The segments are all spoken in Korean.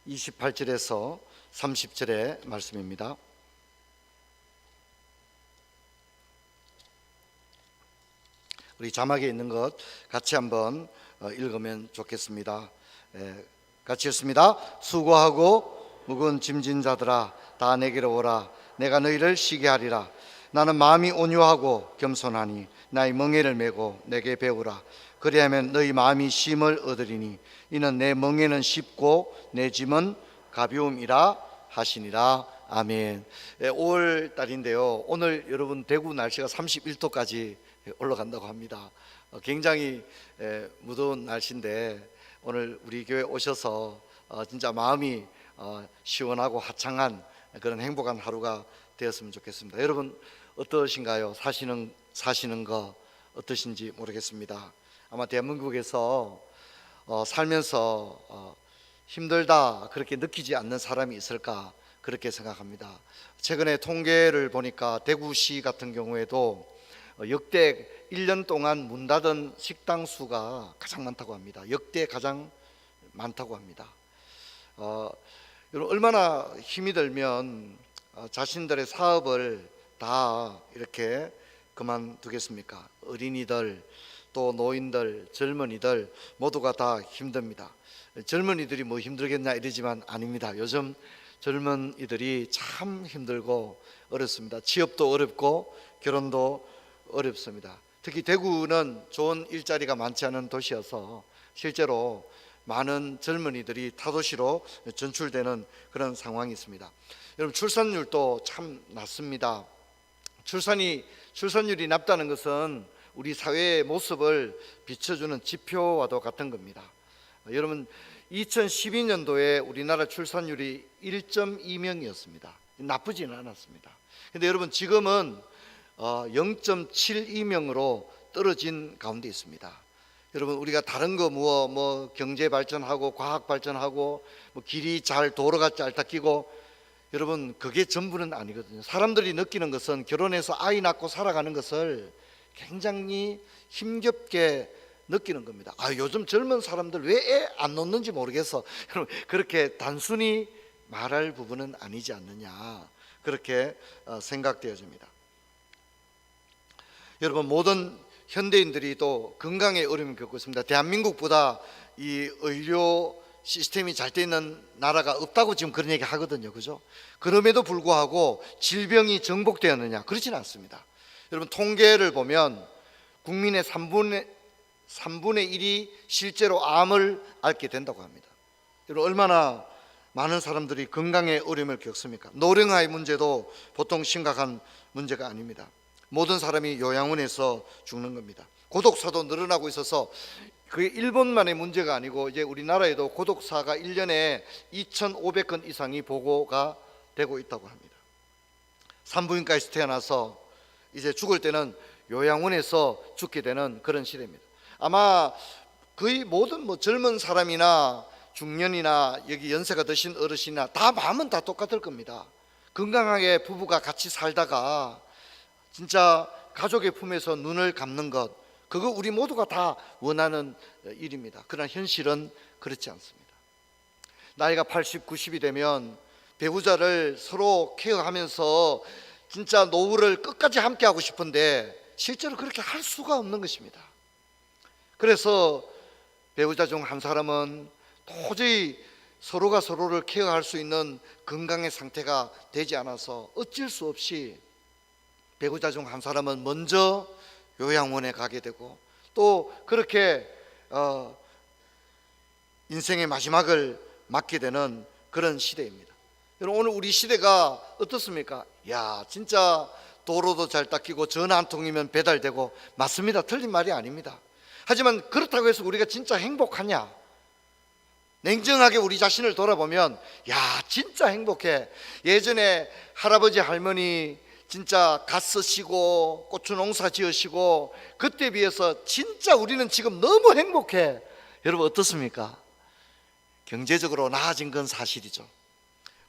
28절에서 30절의 말씀입니다. 우리 자막에 있는 것 같이 한번 읽으면 좋겠습니다. 같이 읽습니다. 수고하고 무거운 짐진 자들아 다 내게로 오라. 내가 너희를 쉬게 하리라. 나는 마음이 온유하고 겸손하니 나의 멍에를 메고 내게 배우라. 그리하면 너희 마음이 쉼을 얻으리니 이는 내 멍에는 쉽고 내 짐은 가벼움이라 하시니라. 아멘. 5월 달인데요, 오늘 여러분 대구 날씨가 31도까지 올라간다고 합니다. 굉장히 무더운 날씨인데 오늘 우리 교회 오셔서 진짜 마음이 시원하고 화창한 그런 행복한 하루가 되었으면 좋겠습니다. 여러분 어떠신가요? 사시는 거 어떠신지 모르겠습니다. 아마 대한민국에서 살면서 힘들다 그렇게 느끼지 않는 사람이 있을까 그렇게 생각합니다. 최근에 통계를 보니까 대구시 같은 경우에도 역대 1년 동안 문 닫은 식당 수가 가장 많다고 합니다. 역대 가장 많다고 합니다. 여러분 얼마나 힘이 들면 자신들의 사업을 다 이렇게 그만두겠습니까? 어린이들 또 노인들 젊은이들 모두가 다 힘듭니다. 젊은이들이 뭐 힘들겠냐 이러지만 아닙니다. 요즘 젊은이들이 참 힘들고 어렵습니다. 취업도 어렵고 결혼도 어렵습니다. 특히 대구는 좋은 일자리가 많지 않은 도시여서 실제로 많은 젊은이들이 타도시로 전출되는 그런 상황이 있습니다. 여러분 출산율도 참 낮습니다. 출산율이 낮다는 것은 우리 사회의 모습을 비춰주는 지표와도 같은 겁니다. 여러분 2012년도에 우리나라 출산율이 1.2명이었습니다. 나쁘지는 않았습니다. 근데 여러분 지금은 0.72명으로 떨어진 가운데 있습니다. 여러분 우리가 다른 거 뭐 경제 발전하고 과학 발전하고 뭐 길이 잘 도로가 잘 닦이고 여러분 그게 전부는 아니거든요. 사람들이 느끼는 것은 결혼해서 아이 낳고 살아가는 것을 굉장히 힘겹게 느끼는 겁니다. 요즘 젊은 사람들 왜 애 안 놓는지 모르겠어. 여러분 그렇게 단순히 말할 부분은 아니지 않느냐 그렇게 생각되어집니다. 여러분 모든 현대인들이 또 건강에 어려움을 겪고 있습니다. 대한민국보다 이 의료 시스템이 잘 돼 있는 나라가 없다고 지금 그런 얘기 하거든요. 그죠? 그럼에도 불구하고 질병이 정복되었느냐? 그렇지는 않습니다. 여러분 통계를 보면 국민의 3분의 1이 실제로 암을 앓게 된다고 합니다. 여러분 얼마나 많은 사람들이 건강에 어려움을 겪습니까? 노령화의 문제도 보통 심각한 문제가 아닙니다. 모든 사람이 요양원에서 죽는 겁니다. 고독사도 늘어나고 있어서 그게 일본만의 문제가 아니고 이제 우리나라에도 고독사가 1년에 2,500건 이상이 보고가 되고 있다고 합니다. 산부인과에서 태어나서 이제 죽을 때는 요양원에서 죽게 되는 그런 시대입니다. 아마 거의 모든 젊은 사람이나 중년이나 여기 연세가 드신 어르신이나 다 마음은 다 똑같을 겁니다. 건강하게 부부가 같이 살다가 진짜 가족의 품에서 눈을 감는 것, 그거 우리 모두가 다 원하는 일입니다. 그러나 현실은 그렇지 않습니다. 나이가 80, 90이 되면 배우자를 서로 케어하면서 진짜 노후를 끝까지 함께 하고 싶은데 실제로 그렇게 할 수가 없는 것입니다. 그래서 배우자 중 한 사람은 도저히 서로가 서로를 케어할 수 있는 건강의 상태가 되지 않아서 어쩔 수 없이 배우자 중 한 사람은 먼저 요양원에 가게 되고 또 그렇게 인생의 마지막을 맞게 되는 그런 시대입니다. 여러분 오늘 우리 시대가 어떻습니까? 진짜 도로도 잘 닦이고 전화 한 통이면 배달되고 맞습니다. 틀린 말이 아닙니다. 하지만 그렇다고 해서 우리가 진짜 행복하냐? 냉정하게 우리 자신을 돌아보면 진짜 행복해. 예전에 할아버지 할머니 진짜 갓 쓰시고 고추 농사 지으시고 그때 비해서 진짜 우리는 지금 너무 행복해. 여러분 어떻습니까? 경제적으로 나아진 건 사실이죠.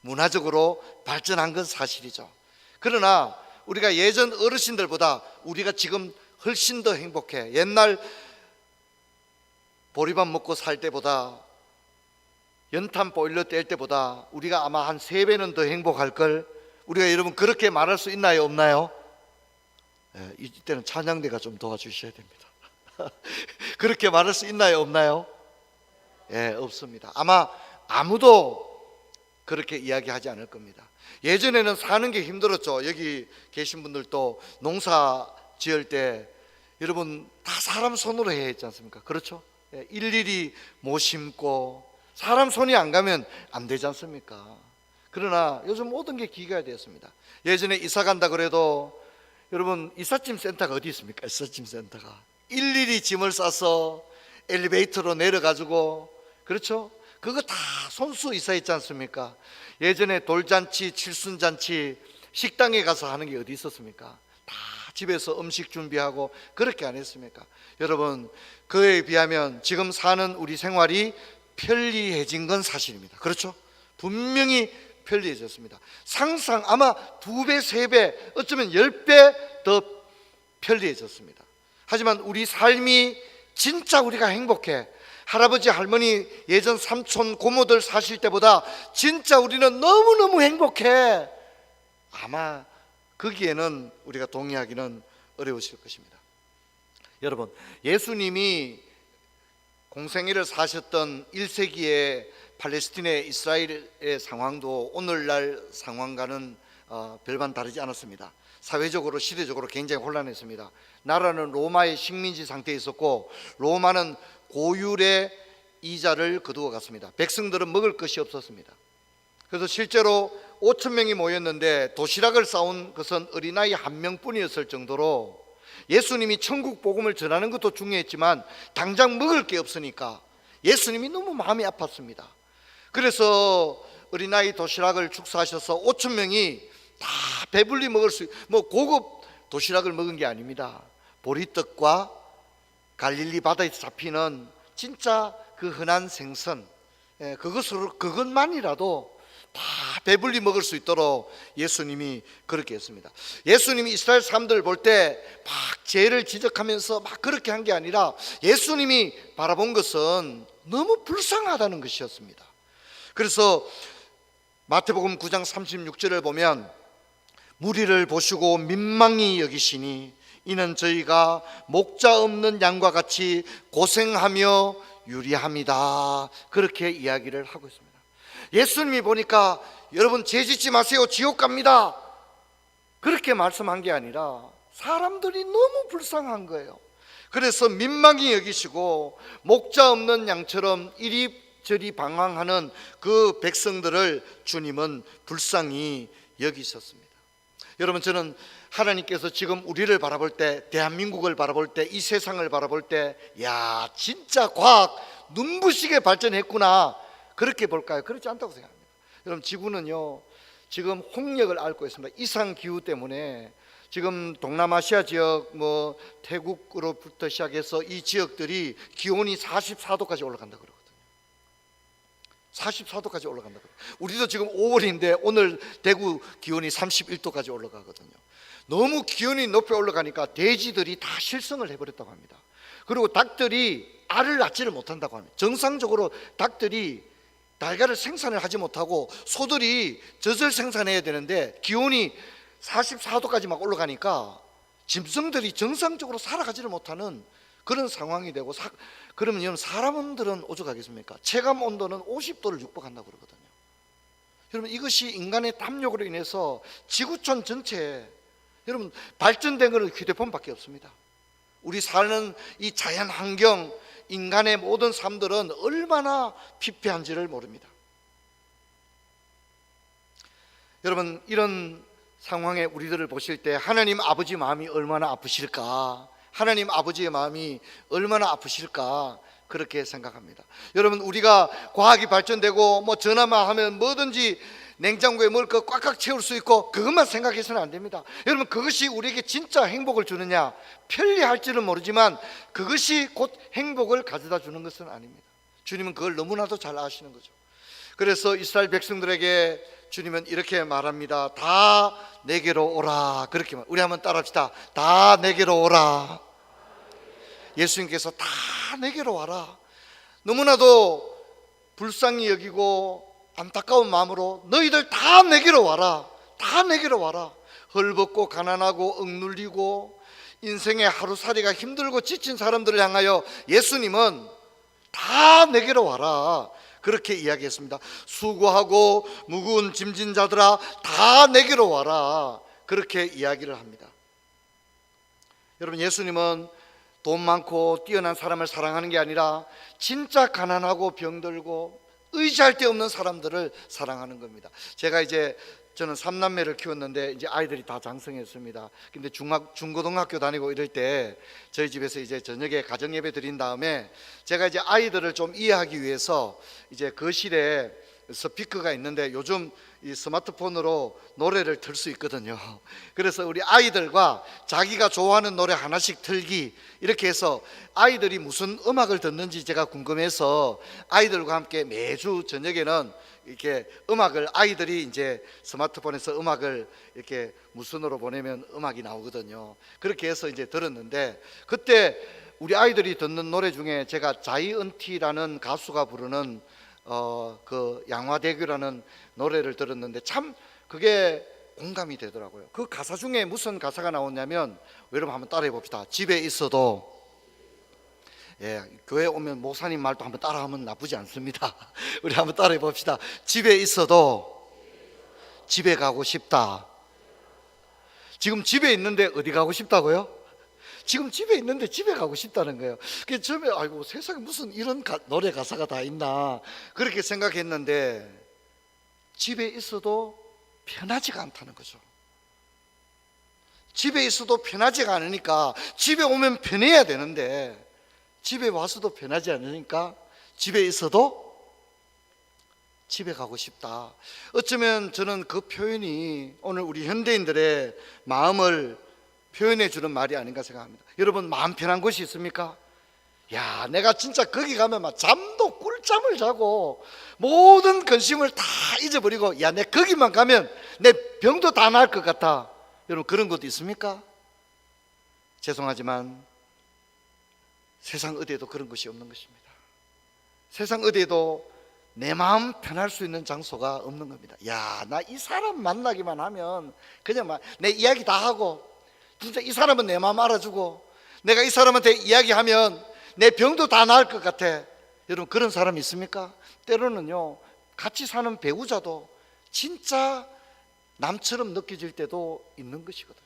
문화적으로 발전한 건 사실이죠. 그러나 우리가 예전 어르신들보다 우리가 지금 훨씬 더 행복해. 옛날 보리밥 먹고 살 때보다 연탄 보일러 뗄 때보다 우리가 아마 한 3배는 더 행복할 걸. 우리가 여러분 그렇게 말할 수 있나요, 없나요? 이때는 찬양대가 좀 도와주셔야 됩니다. 그렇게 말할 수 있나요, 없나요? 없습니다. 아마 아무도 그렇게 이야기하지 않을 겁니다. 예전에는 사는 게 힘들었죠. 여기 계신 분들도 농사 지을 때 여러분 다 사람 손으로 해야 했지 않습니까? 그렇죠? 일일이 못 심고 사람 손이 안 가면 안 되지 않습니까? 그러나 요즘 모든 게 기계가 되었습니다. 예전에 이사 간다 그래도 여러분 이삿짐 센터가 어디 있습니까? 이삿짐 센터가 일일이 짐을 싸서 엘리베이터로 내려가지고, 그렇죠? 그거 다 손수 이사했지 않습니까? 예전에 돌잔치, 칠순잔치 식당에 가서 하는 게 어디 있었습니까? 다 집에서 음식 준비하고 그렇게 안 했습니까? 여러분 그에 비하면 지금 사는 우리 생활이 편리해진 건 사실입니다. 그렇죠? 분명히 편리해졌습니다. 상상 아마 2배, 3배, 어쩌면 10배 더 편리해졌습니다. 하지만 우리 삶이 진짜 우리가 행복해. 할아버지, 할머니, 예전 삼촌, 고모들 사실 때보다 진짜 우리는 너무너무 행복해. 아마 거기에는 우리가 동의하기는 어려우실 것입니다. 여러분, 예수님이 공생애를 사셨던 1세기의 팔레스틴의 이스라엘의 상황도 오늘날 상황과는 별반 다르지 않았습니다. 사회적으로 시대적으로 굉장히 혼란했습니다. 나라는 로마의 식민지 상태에 있었고 로마는 고율의 이자를 거두어 갔습니다. 백성들은 먹을 것이 없었습니다. 그래서 실제로 5천 명이 모였는데 도시락을 싸온 것은 어린아이 1명뿐이었을 정도로 예수님이 천국 복음을 전하는 것도 중요했지만 당장 먹을 게 없으니까 예수님이 너무 마음이 아팠습니다. 그래서 어린아이 도시락을 축사하셔서 5천 명이 다 배불리 먹을 수, 고급 도시락을 먹은 게 아닙니다. 보리떡과 갈릴리 바다에서 잡히는 진짜 그 흔한 생선, 그것만이라도 다 배불리 먹을 수 있도록 예수님이 그렇게 했습니다. 예수님이 이스라엘 사람들 볼 때 막 죄를 지적하면서 막 그렇게 한 게 아니라 예수님이 바라본 것은 너무 불쌍하다는 것이었습니다. 그래서 마태복음 9장 36절을 보면 무리를 보시고 민망히 여기시니 이는 저희가 목자 없는 양과 같이 고생하며 유리합니다. 그렇게 이야기를 하고 있습니다. 예수님이 보니까 여러분 죄 짓지 마세요, 지옥 갑니다, 그렇게 말씀한 게 아니라 사람들이 너무 불쌍한 거예요. 그래서 민망히 여기시고 목자 없는 양처럼 이리저리 방황하는 그 백성들을 주님은 불쌍히 여기셨습니다. 여러분, 저는 하나님께서 지금 우리를 바라볼 때, 대한민국을 바라볼 때, 이 세상을 바라볼 때, 야, 진짜 과학 눈부시게 발전했구나, 그렇게 볼까요? 그렇지 않다고 생각합니다. 여러분, 지구는요 지금 홍역을 앓고 있습니다. 이상기후 때문에 지금 동남아시아 지역, 태국으로부터 시작해서 이 지역들이 기온이 44도까지 올라간다 그러거든요. 44도까지 올라간다 그래요. 우리도 지금 5월인데 오늘 대구 기온이 31도까지 올라가거든요. 너무 기온이 높이 올라가니까 돼지들이 다 실성을 해버렸다고 합니다. 그리고 닭들이 알을 낳지를 못한다고 합니다. 정상적으로 닭들이 달걀을 생산을 하지 못하고 소들이 젖을 생산해야 되는데 기온이 44도까지 막 올라가니까 짐승들이 정상적으로 살아가지를 못하는 그런 상황이 되고, 그러면 여러분 사람들은 오죽하겠습니까? 체감 온도는 50도를 육박한다고 그러거든요. 여러분, 이것이 인간의 탐욕으로 인해서 지구촌 전체에 여러분 발전된 것은 휴대폰밖에 없습니다. 우리 사는 이 자연 환경, 인간의 모든 삶들은 얼마나 피폐한지를 모릅니다. 여러분, 이런 상황에 우리들을 보실 때 하나님 아버지 마음이 얼마나 아프실까, 하나님 아버지의 마음이 얼마나 아프실까, 그렇게 생각합니다. 여러분, 우리가 과학이 발전되고 전화만 하면 뭐든지 냉장고에 먹을 거 꽉꽉 채울 수 있고 그것만 생각해서는 안 됩니다. 여러분, 그것이 우리에게 진짜 행복을 주느냐, 편리할지는 모르지만 그것이 곧 행복을 가져다 주는 것은 아닙니다. 주님은 그걸 너무나도 잘 아시는 거죠. 그래서 이스라엘 백성들에게 주님은 이렇게 말합니다. 다 내게로 오라. 그렇게 말. 우리 한번 따라합시다. 다 내게로 오라. 예수님께서 다 내게로 와라. 너무나도 불쌍히 여기고 안타까운 마음으로 너희들 다 내게로 와라. 다 내게로 와라. 헐벗고 가난하고 억눌리고 인생의 하루살이가 힘들고 지친 사람들을 향하여 예수님은 다 내게로 와라. 그렇게 이야기했습니다. 수고하고 무거운 짐진 자들아 다 내게로 와라. 그렇게 이야기를 합니다. 여러분, 예수님은 돈 많고 뛰어난 사람을 사랑하는 게 아니라 진짜 가난하고 병들고 의지할 데 없는 사람들을 사랑하는 겁니다. 저는 3남매를 키웠는데 이제 아이들이 다 장성했습니다. 근데 중고등학교 다니고 이럴 때 저희 집에서 이제 저녁에 가정 예배 드린 다음에 제가 이제 아이들을 좀 이해하기 위해서 이제 거실에 스피커가 있는데 요즘 이 스마트폰으로 노래를 틀 수 있거든요. 그래서 우리 아이들과 자기가 좋아하는 노래 하나씩 틀기, 이렇게 해서 아이들이 무슨 음악을 듣는지 제가 궁금해서 아이들과 함께 매주 저녁에는 이렇게 음악을, 아이들이 이제 스마트폰에서 음악을 이렇게 무선으로 보내면 음악이 나오거든요. 그렇게 해서 이제 들었는데, 그때 우리 아이들이 듣는 노래 중에 제가 자이언티라는 가수가 부르는 그 양화대교라는 노래를 들었는데 참 그게 공감이 되더라고요. 그 가사 중에 무슨 가사가 나오냐면, 여러분 한번 따라해 봅시다. 집에 있어도, 교회 오면 목사님 말도 한번 따라하면 나쁘지 않습니다. 우리 한번 따라해 봅시다. 집에 있어도 집에 가고 싶다. 지금 집에 있는데 어디 가고 싶다고요? 지금 집에 있는데 집에 가고 싶다는 거예요. 그래서 처음에 아이고, 세상에 무슨 이런 노래 가사가 다 있나 그렇게 생각했는데, 집에 있어도 편하지가 않다는 거죠. 집에 있어도 편하지가 않으니까 집에 오면 편해야 되는데, 집에 와서도 편하지 않으니까 집에 있어도 집에 가고 싶다. 어쩌면 저는 그 표현이 오늘 우리 현대인들의 마음을 표현해 주는 말이 아닌가 생각합니다. 여러분, 마음 편한 곳이 있습니까? 야, 내가 진짜 거기 가면 막 잠도 꿀잠을 자고 모든 근심을 다 잊어버리고, 야, 내 거기만 가면 내 병도 다 나을 것 같아. 여러분, 그런 것도 있습니까? 죄송하지만 세상 어디에도 그런 것이 없는 것입니다. 세상 어디에도 내 마음 편할 수 있는 장소가 없는 겁니다. 야, 나 이 사람 만나기만 하면 그냥 막 내 이야기 다 하고, 진짜 이 사람은 내 마음 알아주고, 내가 이 사람한테 이야기하면 내 병도 다 나을 것 같아. 여러분, 그런 사람 있습니까? 때로는요, 같이 사는 배우자도 진짜 남처럼 느껴질 때도 있는 것이거든요.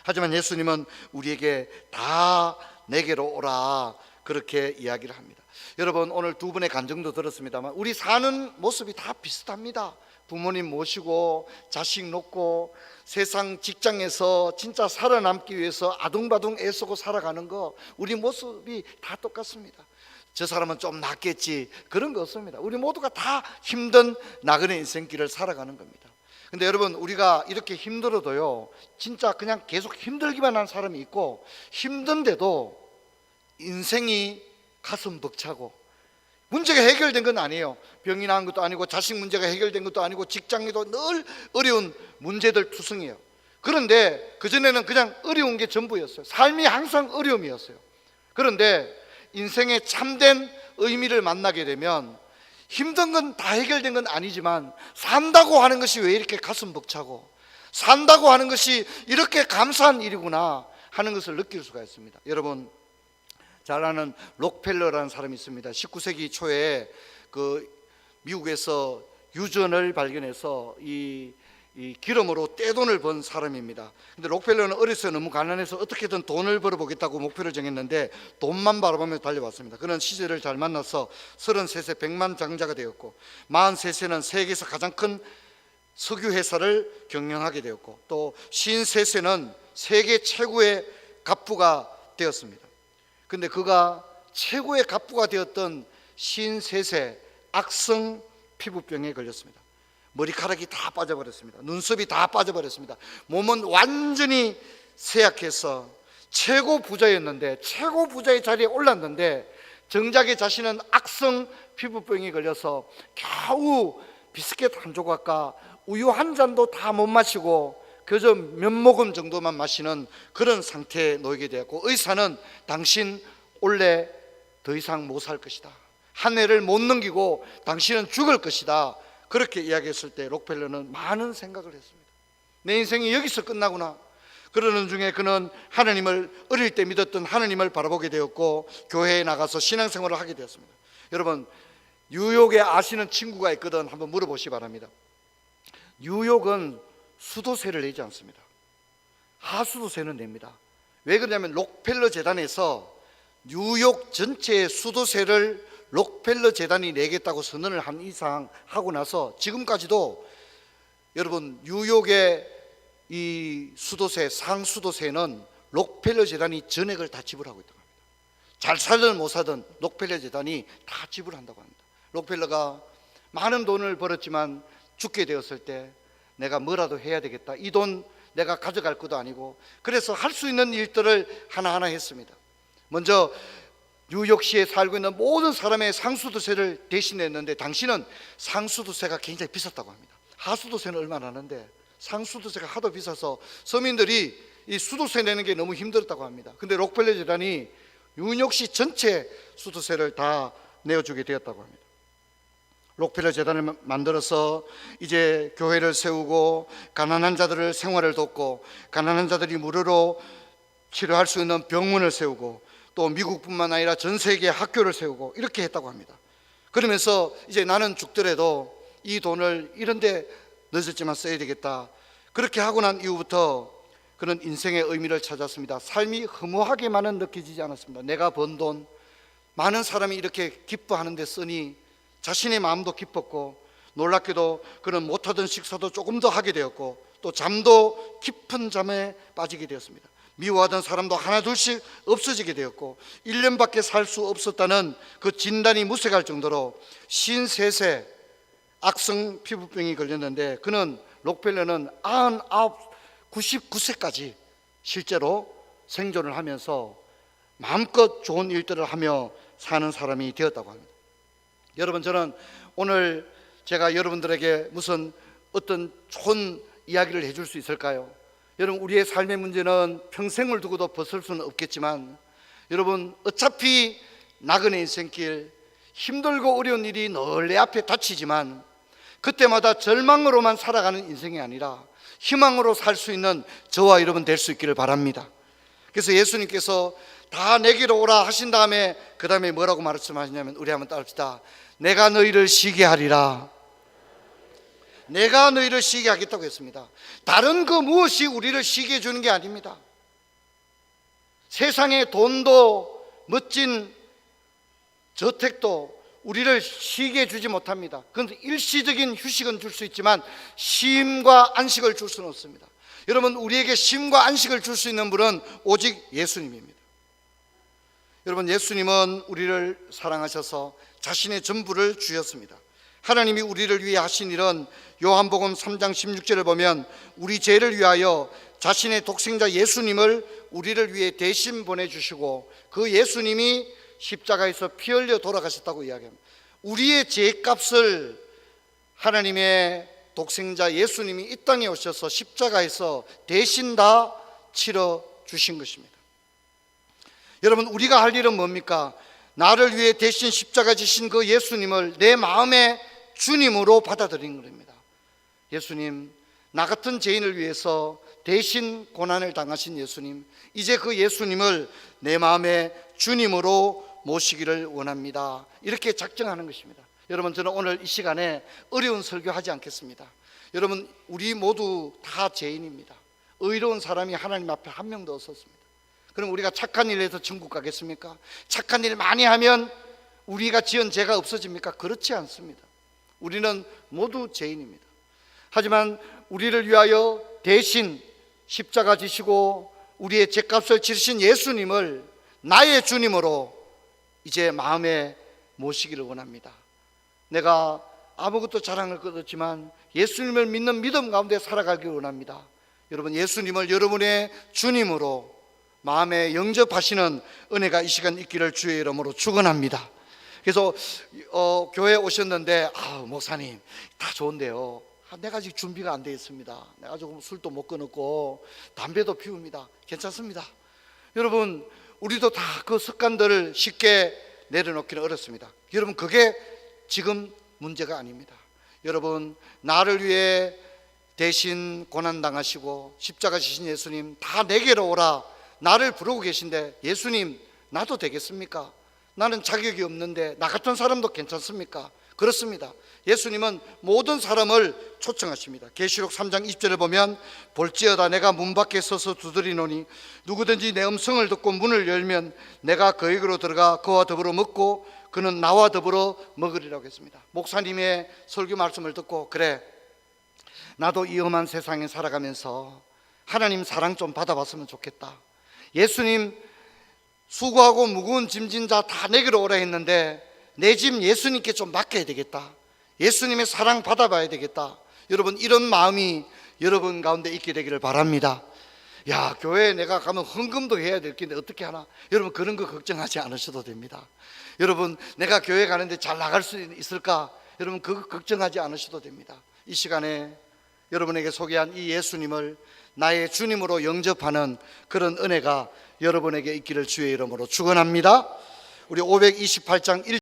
하지만 예수님은 우리에게 다 내게로 오라, 그렇게 이야기를 합니다. 여러분, 오늘 두 분의 간증도 들었습니다만 우리 사는 모습이 다 비슷합니다. 부모님 모시고 자식 놓고 세상 직장에서 진짜 살아남기 위해서 아둥바둥 애쓰고 살아가는 거, 우리 모습이 다 똑같습니다. 저 사람은 좀 낫겠지, 그런 거 없습니다. 우리 모두가 다 힘든 나그네 인생길을 살아가는 겁니다. 근데 여러분, 우리가 이렇게 힘들어도요, 진짜 그냥 계속 힘들기만 한 사람이 있고, 힘든데도 인생이 가슴 벅차고, 문제가 해결된 건 아니에요. 병이 난 것도 아니고 자식 문제가 해결된 것도 아니고 직장에도 늘 어려운 문제들 투성이에요. 그런데 그전에는 그냥 어려운 게 전부였어요. 삶이 항상 어려움이었어요. 그런데 인생의 참된 의미를 만나게 되면 힘든 건 다 해결된 건 아니지만, 산다고 하는 것이 왜 이렇게 가슴 벅차고, 산다고 하는 것이 이렇게 감사한 일이구나 하는 것을 느낄 수가 있습니다. 여러분, 잘 아는 록펠러라는 사람이 있습니다. 19세기 초에 그 미국에서 유전을 발견해서 이 기름으로 떼돈을 번 사람입니다. 근데 록펠러는 어렸을 때 너무 가난해서 어떻게든 돈을 벌어보겠다고 목표를 정했는데 돈만 바라보며 달려왔습니다. 그는 시절을 잘 만나서 33세 백만장자가 되었고, 43세는 세계에서 가장 큰 석유회사를 경영하게 되었고, 또 53세는 세계 최고의 갑부가 되었습니다. 근데 그가 최고의 갑부가 되었던 53세 악성 피부병에 걸렸습니다. 머리카락이 다 빠져버렸습니다. 눈썹이 다 빠져버렸습니다. 몸은 완전히 쇠약해서 최고 부자였는데, 최고 부자의 자리에 올랐는데, 정작에 자신은 악성 피부병에 걸려서 겨우 비스켓 한 조각과 우유 한 잔도 다 못 마시고 그저 몇 모금 정도만 마시는 그런 상태에 놓이게 되었고, 의사는 당신 원래 더 이상 못 살 것이다, 한 해를 못 넘기고 당신은 죽을 것이다. 그렇게 이야기했을 때 록펠러는 많은 생각을 했습니다. 내 인생이 여기서 끝나구나. 그러는 중에 그는 하나님을, 어릴 때 믿었던 하나님을 바라보게 되었고 교회에 나가서 신앙생활을 하게 되었습니다. 여러분, 뉴욕에 아시는 친구가 있거든 한번 물어보시기 바랍니다. 뉴욕은 수도세를 내지 않습니다. 하수도세는 냅니다. 왜 그러냐면 록펠러 재단에서 뉴욕 전체의 수도세를 록펠러 재단이 내겠다고 선언을 한 이상 하고 나서 지금까지도 여러분 뉴욕의 이 수도세, 상수도세는 록펠러 재단이 전액을 다 지불하고 있다고 합니다. 잘 살든 못 살든 록펠러 재단이 다 지불한다고 합니다. 록펠러가 많은 돈을 벌었지만 죽게 되었을 때 내가 뭐라도 해야 되겠다. 이 돈 내가 가져갈 것도 아니고, 그래서 할 수 있는 일들을 하나하나 했습니다. 먼저 뉴욕시에 살고 있는 모든 사람의 상수도세를 대신했는데 당시는 상수도세가 굉장히 비쌌다고 합니다. 하수도세는 얼마나 하는데 상수도세가 하도 비싸서 서민들이 이 수도세 내는 게 너무 힘들었다고 합니다. 근데 록펠러 재단이 뉴욕시 전체 수도세를 다 내어주게 되었다고 합니다. 록펠러 재단을 만들어서 이제 교회를 세우고 가난한 자들을 생활을 돕고 가난한 자들이 무료로 치료할 수 있는 병원을 세우고 또 미국뿐만 아니라 전 세계 학교를 세우고 이렇게 했다고 합니다. 그러면서 이제 나는 죽더라도 이 돈을 이런 데 늦었지만 써야 되겠다. 그렇게 하고 난 이후부터 그는 인생의 의미를 찾았습니다. 삶이 허무하게만은 느껴지지 않았습니다. 내가 번 돈, 많은 사람이 이렇게 기뻐하는 데 쓰니 자신의 마음도 기뻤고, 놀랍게도 그는 못하던 식사도 조금 더 하게 되었고 또 잠도 깊은 잠에 빠지게 되었습니다. 미워하던 사람도 하나 둘씩 없어지게 되었고 1년밖에 살 수 없었다는 그 진단이 무색할 정도로 53세 악성 피부병이 걸렸는데 그는, 록펠러는 99세까지 실제로 생존을 하면서 마음껏 좋은 일들을 하며 사는 사람이 되었다고 합니다. 여러분, 저는 오늘 제가 여러분들에게 무슨 어떤 좋은 이야기를 해줄 수 있을까요? 여러분, 우리의 삶의 문제는 평생을 두고도 벗을 수는 없겠지만 여러분, 어차피 나그네 인생길, 힘들고 어려운 일이 늘 내 앞에 닥치지만 그때마다 절망으로만 살아가는 인생이 아니라 희망으로 살 수 있는 저와 여러분 될 수 있기를 바랍니다. 그래서 예수님께서 다 내게로 오라 하신 다음에 그 다음에 뭐라고 말씀하시냐면, 우리 한번 따라합시다. 내가 너희를 쉬게 하리라. 내가 너희를 쉬게 하겠다고 했습니다. 다른 그 무엇이 우리를 쉬게 해주는 게 아닙니다. 세상의 돈도 멋진 저택도 우리를 쉬게 해주지 못합니다. 그런데 일시적인 휴식은 줄 수 있지만 쉼과 안식을 줄 수는 없습니다. 여러분, 우리에게 쉼과 안식을 줄 수 있는 분은 오직 예수님입니다. 여러분, 예수님은 우리를 사랑하셔서 자신의 전부를 주셨습니다. 하나님이 우리를 위해 하신 일은 요한복음 3장 16절을 보면 우리 죄를 위하여 자신의 독생자 예수님을 우리를 위해 대신 보내주시고 그 예수님이 십자가에서 피 흘려 돌아가셨다고 이야기합니다. 우리의 죄값을 하나님의 독생자 예수님이 이 땅에 오셔서 십자가에서 대신 다 치러 주신 것입니다. 여러분, 우리가 할 일은 뭡니까? 나를 위해 대신 십자가 지신 그 예수님을 내 마음의 주님으로 받아들이는 겁니다. 예수님, 나 같은 죄인을 위해서 대신 고난을 당하신 예수님, 이제 그 예수님을 내 마음의 주님으로 모시기를 원합니다. 이렇게 작정하는 것입니다. 여러분, 저는 오늘 이 시간에 어려운 설교하지 않겠습니다. 여러분, 우리 모두 다 죄인입니다. 의로운 사람이 하나님 앞에 한 명도 없었습니다. 그럼 우리가 착한 일 해서 천국 가겠습니까? 착한 일 많이 하면 우리가 지은 죄가 없어집니까? 그렇지 않습니다. 우리는 모두 죄인입니다. 하지만 우리를 위하여 대신 십자가 지시고 우리의 죄값을 치르신 예수님을 나의 주님으로 이제 마음에 모시기를 원합니다. 내가 아무것도 자랑할 것 없지만 예수님을 믿는 믿음 가운데 살아가기를 원합니다. 여러분, 예수님을 여러분의 주님으로 마음에 영접하시는 은혜가 이 시간 있기를 주의 이름으로 축원합니다. 그래서 교회에 오셨는데, 목사님 다 좋은데요, 내가 아직 준비가 안 되어 있습니다. 내가 조금 술도 못 끊었고 담배도 피웁니다. 괜찮습니다. 여러분, 우리도 다 그 습관들을 쉽게 내려놓기는 어렵습니다. 여러분, 그게 지금 문제가 아닙니다. 여러분, 나를 위해 대신 고난당하시고 십자가 지신 예수님, 다 내게로 오라 나를 부르고 계신데, 예수님 나도 되겠습니까? 나는 자격이 없는데 나 같은 사람도 괜찮습니까? 그렇습니다. 예수님은 모든 사람을 초청하십니다. 계시록 3장 20절에 보면 볼지어다 내가 문 밖에 서서 두드리노니 누구든지 내 음성을 듣고 문을 열면 내가 그에게로 들어가 그와 더불어 먹고 그는 나와 더불어 먹으리라고 했습니다. 목사님의 설교 말씀을 듣고, 그래, 나도 이 험한 세상에 살아가면서 하나님 사랑 좀 받아봤으면 좋겠다. 예수님 수고하고 무거운 짐진 자 다 내게로 오라 했는데 내 짐 예수님께 좀 맡겨야 되겠다. 예수님의 사랑 받아봐야 되겠다. 여러분, 이런 마음이 여러분 가운데 있게 되기를 바랍니다. 야, 교회에 내가 가면 헌금도 해야 될 텐데 어떻게 하나? 여러분, 그런 거 걱정하지 않으셔도 됩니다. 여러분, 내가 교회 가는데 잘 나갈 수 있을까? 여러분, 그거 걱정하지 않으셔도 됩니다. 이 시간에 여러분에게 소개한 이 예수님을 나의 주님으로 영접하는 그런 은혜가 여러분에게 있기를 주의 이름으로 축원합니다. 우리 528장 1